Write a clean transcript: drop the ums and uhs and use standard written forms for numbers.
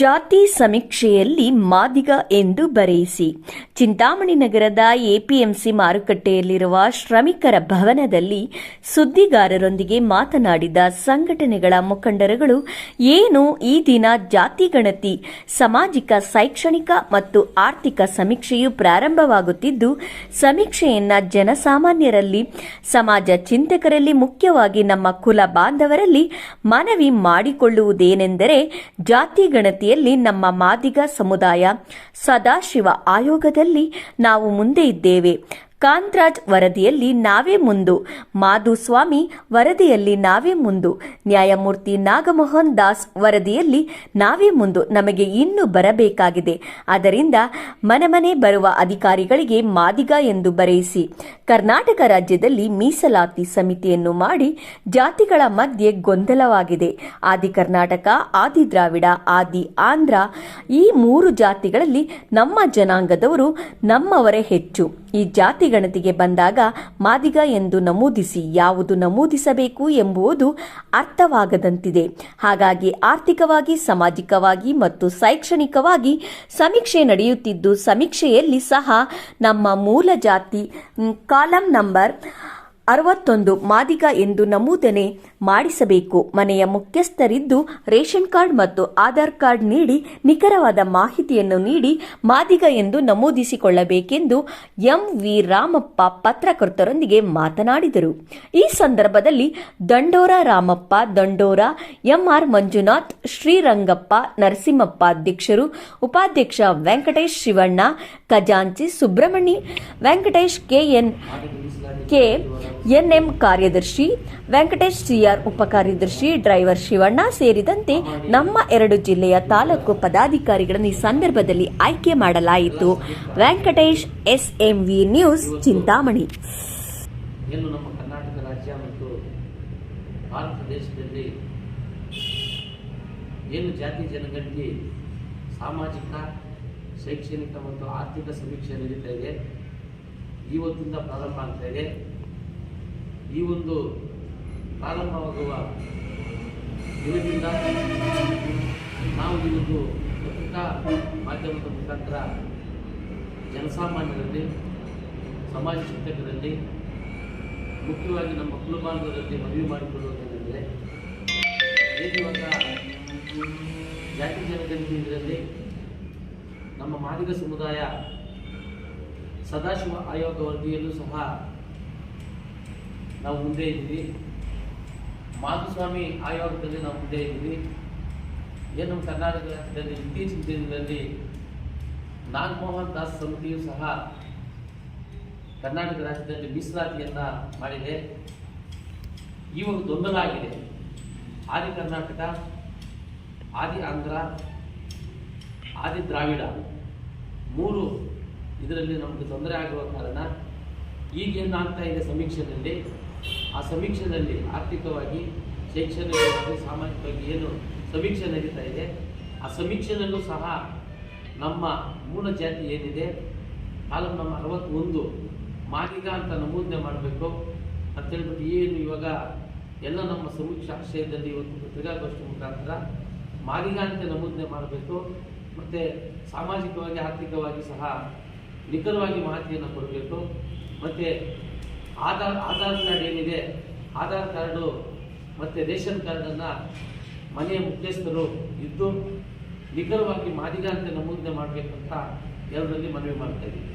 ಜಾತಿ ಸಮೀಕ್ಷೆಯಲ್ಲಿ ಮಾದಿಗ ಎಂದು ಬರೆಯಿಸಿ. ಚಿಂತಾಮಣಿ ನಗರದ ಎಪಿಎಂಸಿ ಮಾರುಕಟ್ಟೆಯಲ್ಲಿರುವ ಶ್ರಮಿಕರ ಭವನದಲ್ಲಿ ಸುದ್ದಿಗಾರರೊಂದಿಗೆ ಮಾತನಾಡಿದ ಸಂಘಟನೆಗಳ ಮುಖಂಡರುಗಳು, ಏನು ಈ ದಿನ ಜಾತಿ ಗಣತಿ, ಸಾಮಾಜಿಕ, ಶೈಕ್ಷಣಿಕ ಮತ್ತು ಆರ್ಥಿಕ ಸಮೀಕ್ಷೆಯು ಪ್ರಾರಂಭವಾಗುತ್ತಿದ್ದು, ಸಮೀಕ್ಷೆಯನ್ನ ಜನಸಾಮಾನ್ಯರಲ್ಲಿ, ಸಮಾಜ ಚಿಂತಕರಲ್ಲಿ, ಮುಖ್ಯವಾಗಿ ನಮ್ಮ ಕುಲ ಬಾಂಧವರಲ್ಲಿ ಮನವಿ ಮಾಡಿಕೊಳ್ಳುವುದೇನೆಂದರೆ, ಜಾತಿ ಗಣತಿಯಲ್ಲಿ ನಮ್ಮ ಮಾದಿಗ ಸಮುದಾಯ ಸದಾಶಿವ ಆಯೋಗದಲ್ಲಿ ನಾವು ಮುಂದೆ ಇದ್ದೇವೆ. ಕಾಂತರಾಜ್ ವರದಿಯಲ್ಲಿ ನಾವೇ ಮುಂದು, ಮಾಧುಸ್ವಾಮಿ ವರದಿಯಲ್ಲಿ ನಾವೇ ಮುಂದು, ನ್ಯಾಯಮೂರ್ತಿ ನಾಗಮೋಹನ್ ದಾಸ್ ವರದಿಯಲ್ಲಿ ನಾವೇ ಮುಂದು. ನಮಗೆ ಇನ್ನೂ ಬರಬೇಕಾಗಿದೆ. ಆದ್ದರಿಂದ ಮನೆ ಬರುವ ಅಧಿಕಾರಿಗಳಿಗೆ ಮಾದಿಗ ಎಂದು ಬರೆಯಿಸಿ. ಕರ್ನಾಟಕ ರಾಜ್ಯದಲ್ಲಿ ಮೀಸಲಾತಿ ಸಮಿತಿಯನ್ನು ಮಾಡಿ ಜಾತಿಗಳ ಮಧ್ಯೆ ಗೊಂದಲವಾಗಿದೆ. ಆದಿ ಕರ್ನಾಟಕ, ಆದಿ ದ್ರಾವಿಡ, ಆದಿ ಆಂಧ್ರ, ಈ ಮೂರು ಜಾತಿಗಳಲ್ಲಿ ನಮ್ಮ ಜನಾಂಗದವರು ನಮ್ಮವರೇ ಹೆಚ್ಚು. ಈ ಜಾತಿ ಗಣತಿಗೆ ಬಂದಾಗ ಮಾದಿಗ ಎಂದು ನಮೂದಿಸಿ, ಯಾವುದು ನಮೂದಿಸಬೇಕು ಎಂಬುದು ಅರ್ಥವಾಗದಂತಿದೆ. ಹಾಗಾಗಿ ಆರ್ಥಿಕವಾಗಿ, ಸಾಮಾಜಿಕವಾಗಿ ಮತ್ತು ಶೈಕ್ಷಣಿಕವಾಗಿ ಸಮೀಕ್ಷೆ ನಡೆಯುತ್ತಿದ್ದು, ಸಮೀಕ್ಷೆಯಲ್ಲಿ ಸಹ ನಮ್ಮ ಮೂಲ ಜಾತಿ ಕಾಲಂ ನಂಬರ್ 61 ಮಾದಿಗ ಎಂದು ನಮೂದನೆ ಮಾಡಿಸಬೇಕು. ಮನೆಯ ಮುಖ್ಯಸ್ಥರಿದ್ದು ರೇಷನ್ ಕಾರ್ಡ್ ಮತ್ತು ಆಧಾರ್ ಕಾರ್ಡ್ ನೀಡಿ ನಿಖರವಾದ ಮಾಹಿತಿಯನ್ನು ನೀಡಿ ಮಾದಿಗ ಎಂದು ನಮೂದಿಸಿಕೊಳ್ಳಬೇಕೆಂದು ಎಂ.ವಿ. ರಾಮಪ್ಪ ಪತ್ರಕರ್ತರೊಂದಿಗೆ ಮಾತನಾಡಿದರು. ಈ ಸಂದರ್ಭದಲ್ಲಿ ದಂಡೋರ ರಾಮಪ್ಪ, ದಂಡೋರ ಎಂ.ಆರ್. ಮಂಜುನಾಥ್, ಶ್ರೀರಂಗಪ್ಪ, ನರಸಿಂಹಪ್ಪ ಅಧ್ಯಕ್ಷರು, ಉಪಾಧ್ಯಕ್ಷ ವೆಂಕಟೇಶ್ ಶಿವಣ್ಣ, ಖಜಾಂಚಿ ಸುಬ್ರಹ್ಮಣಿ, ವೆಂಕಟೇಶ್ ಎನ್ಎಂ ಕಾರ್ಯದರ್ಶಿ, ವೆಂಕಟೇಶ್ ಸಿಆರ್ ಉಪಕಾರ್ಯದರ್ಶಿ, ಡ್ರೈವರ್ ಶಿವಣ್ಣ ಸೇರಿದಂತೆ ನಮ್ಮ 2 ಜಿಲ್ಲೆಯ ತಾಲೂಕು ಪದಾಧಿಕಾರಿಗಳನ್ನು ಈ ಸಂದರ್ಭದಲ್ಲಿ ಆಯ್ಕೆ ಮಾಡಲಾಯಿತು. ವೆಂಕಟೇಶ್, ಎಸ್ಎಂವಿ ನ್ಯೂಸ್, ಚಿಂತಾಮಣಿ. ಏನು ನಮ್ಮ ಕರ್ನಾಟಕ ರಾಜ್ಯ ಮತ್ತು ಭಾರತ ದೇಶದಲ್ಲಿ ಏನು ಜಾತಿ ಜನಗಣತಿ, ಸಾಮಾಜಿಕ, ಶೈಕ್ಷಣಿಕ ಮತ್ತು ಆರ್ಥಿಕ ಸಮೀಕ್ಷೆ ನಡೀತಾ ಇದೆ, ಇವತ್ತಿಂದ ಪ್ರಾರಂಭ ಆಗ್ತಾ ಇದೆ. ಈ ಒಂದು ಪ್ರಾರಂಭವಾಗುವ ದಿನದಿಂದ ನಾವು ಈ ಒಂದು ಪತ್ರಿಕಾ ಮಾಧ್ಯಮದ ಮುಖಾಂತರ ಜನಸಾಮಾನ್ಯರಲ್ಲಿ, ಸಮಾಜ ಚಿಂತಕರಲ್ಲಿ, ಮುಖ್ಯವಾಗಿ ನಮ್ಮ ಕುಲಬಾಂಧವರಲ್ಲಿ ಮನವಿ ಮಾಡಿಕೊಳ್ಳುವುದೇನೆಂದರೆ, ಇವಾಗ ಜಾತಿ ಜನಗಣತಿ ಇದರಲ್ಲಿ ನಮ್ಮ ಮಾದಿಗ ಸಮುದಾಯ ಸದಾಶಿವ ಆಯೋಗ ವರದಿಯಲ್ಲೂ ಸಹ ನಾವು ಮುಂದೆ ಇದ್ದೀವಿ. ಮಾಧುಸ್ವಾಮಿ ಆಯೋಗದಲ್ಲಿ ನಾವು ಮುಂದೆ ಇದ್ದೀವಿ. ಏನು ನಮ್ಮ ಕರ್ನಾಟಕ ರಾಜ್ಯದಲ್ಲಿ ಇತ್ತೀಚಿನ ದಿನದಲ್ಲಿ ನಾಗಮೋಹನ್ ದಾಸ್ ಸಮಿತಿಯು ಸಹ ಕರ್ನಾಟಕ ರಾಜ್ಯದಲ್ಲಿ ಮೀಸಲಾತಿಯನ್ನು ಮಾಡಿದೆ. ಇವರು ಗೊಂದಲ ಆಗಿದೆ. ಆದಿ ಕರ್ನಾಟಕ, ಆದಿ ಆಂಧ್ರ, ಆದಿ ದ್ರಾವಿಡ ಮೂರು ಇದರಲ್ಲಿ ನಮಗೆ ತೊಂದರೆ ಆಗುವ ಕಾರಣ ಈಗೇನಾಗ್ತಾ ಇದೆ ಸಮೀಕ್ಷೆಯಲ್ಲಿ, ಆ ಸಮೀಕ್ಷೆಯಲ್ಲಿ ಆರ್ಥಿಕವಾಗಿ, ಶೈಕ್ಷಣಿಕವಾಗಿ, ಸಾಮಾಜಿಕವಾಗಿ ಏನು ಸಮೀಕ್ಷೆ ನಡೀತಾ ಇದೆ, ಆ ಸಮೀಕ್ಷೆಯಲ್ಲೂ ಸಹ ನಮ್ಮ ಮೂಲ ಜಾತಿ ಏನಿದೆ ಕಾಲಂ ನಮ್ಮ 61 ಮಾದಿಗ ಅಂತ ನಮೂದನೆ ಮಾಡಬೇಕು ಅಂತೇಳ್ಬಿಟ್ಟು ಏನು ಇವಾಗ ಎಲ್ಲ ನಮ್ಮ ಸಮೀಕ್ಷಾ ಆಶಯದಲ್ಲಿ ಇವತ್ತು ಪತ್ರಿಕಾಗೋಷ್ಠಿ ಮುಖಾಂತರ ಮಾದಿಗ ಅಂತ ನಮೂದನೆ ಮಾಡಬೇಕು. ಮತ್ತು ಸಾಮಾಜಿಕವಾಗಿ, ಆರ್ಥಿಕವಾಗಿ ಸಹ ನಿಖರವಾಗಿ ಮಾಹಿತಿಯನ್ನು ಕೊಡಬೇಕು. ಮತ್ತು ಆಧಾರ್ ಕಾರ್ಡ್ ಏನಿದೆ, ಆಧಾರ್ ಕಾರ್ಡು ಮತ್ತು ರೇಷನ್ ಕಾರ್ಡನ್ನು ಮನೆಯ ಮುಖ್ಯಸ್ಥರು ಇದ್ದು ನಿಖರವಾಗಿ ಮಾದಿಗ ಅಂತ ನಮೂದನೆ ಮಾಡಬೇಕಂತ ಎಲ್ಲರಲ್ಲಿ ಮನವಿ ಮಾಡ್ತಾ ಇದ್ದೀವಿ.